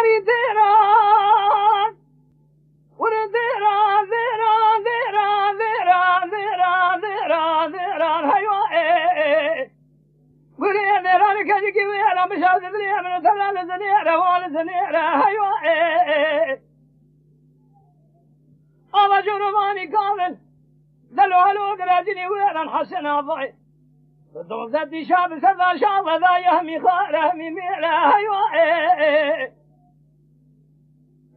سواری دیران ور دیران دیران دیران دیران دیران دیران دیران هیوه وری دیران کجی کی ویرا مشاهد دنیا من تلال دنیا روال دنیا هیوه آوا جنوبانی کامل دلو هلو گراجنی ویران حسن آبای دوزد دی شاب سدا شاب ذا يهمي خار همي ميلا هيوه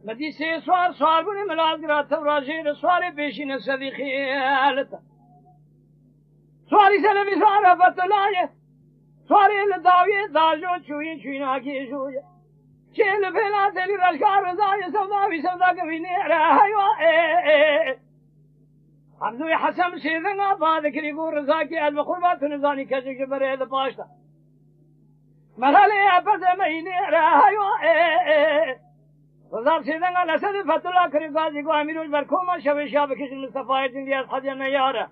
مدي سي سوار بني ملازقرا توراجير سوار بيشين سدي خيالتا سواري سلمي سوار فتلايه سواري لداوي داجو چوين چوينا كي شويه شيل بلا دلي رشكار زاي سودا سودا كبيني هيوه حمدوی حسم شیدن آباد کری گور رزاکی علم قربات نزانی کجی برید پاشتا مغالی اپس مهینی راهیو رزاق شیدن لسد فتولا کری گازی گو امیروش برکوما شوی شاب کشن مصطفای جنگی از حدی نیاره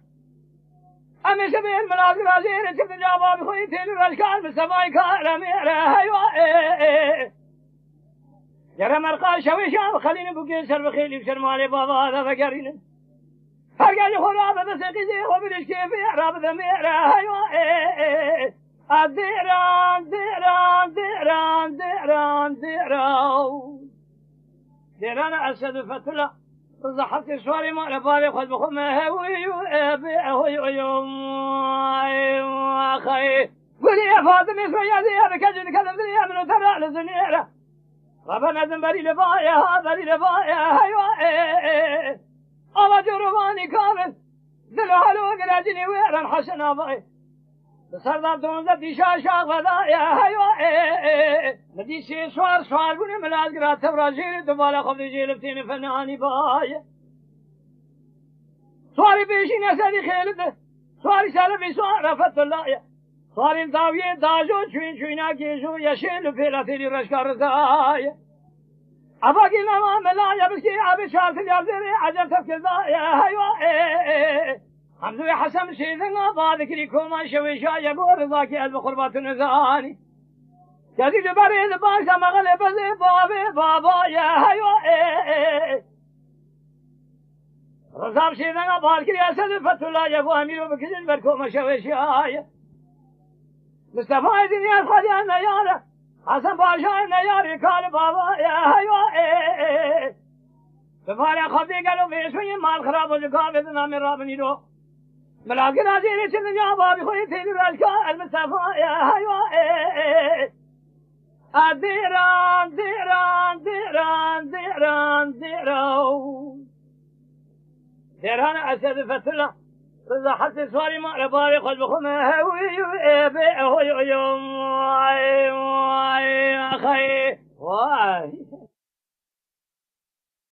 همیشه به علم نازی رازیر چفت جوابی خوی تیلی رشکار مصطفای کارمی راهیو جره مرقا شوی شاب خلین بوکی سر بخیلی بشر مالی بابا آده بگرینه هرگاه خورا بده سقیزی خوبیش که بیارا بده میره هیوه دیران دیران دیران دیران دیران دیران اسد فتلا رزحت سواری ما لبالي خود بخوم هوي هوي اخي قولي يا فاطمه شويه زي بكجن كلام دنيا من ترى لزنيره ربنا ذنبري لبايا هذا لبايا هيوه آوا جروانی کامل دل حلو گراجنی ویران حسن آبای بسردار دونزد دیشا شاق ودایا هیوه مدی سی سوار بونی ملازگرا توراجیر دوبالا خوب دی جیلفتین فنانی بای سواری بیشین اسدی خیلده سواری سلفی سوار رفت الله سواری داویه داجو چوینا کیشو یشیل پیلاتیلی رشکار زای ابا کی نما ملا یا بسکی ابی شارت یازری عجب تفکر یا هیوه حمزوی حسم شیدن آباد کری کوما شوی شای گور رضا کی الب قربات نزانی جدی برید باشا مغل بزی بابا یا هیوه رضا شیدن آباد کری اسد فتولا یا بو امیرو بکشن بر کوما شوی شای مصطفی دنیا خدیان نیاره حسن باشای نیاری کار بابا یا هیوه بفاره خودی گلو بیشوی مال خراب و جکا بدنا من رابنی رو ملاقی نازیری چند جا بابی خوی تیلی رشکا المصطفی یا هیوه دیران دیران دیران دیران دیران دیران اسد فتلا رضا حسن سواری ما لباری خود بخوم هوی هوی اخی وای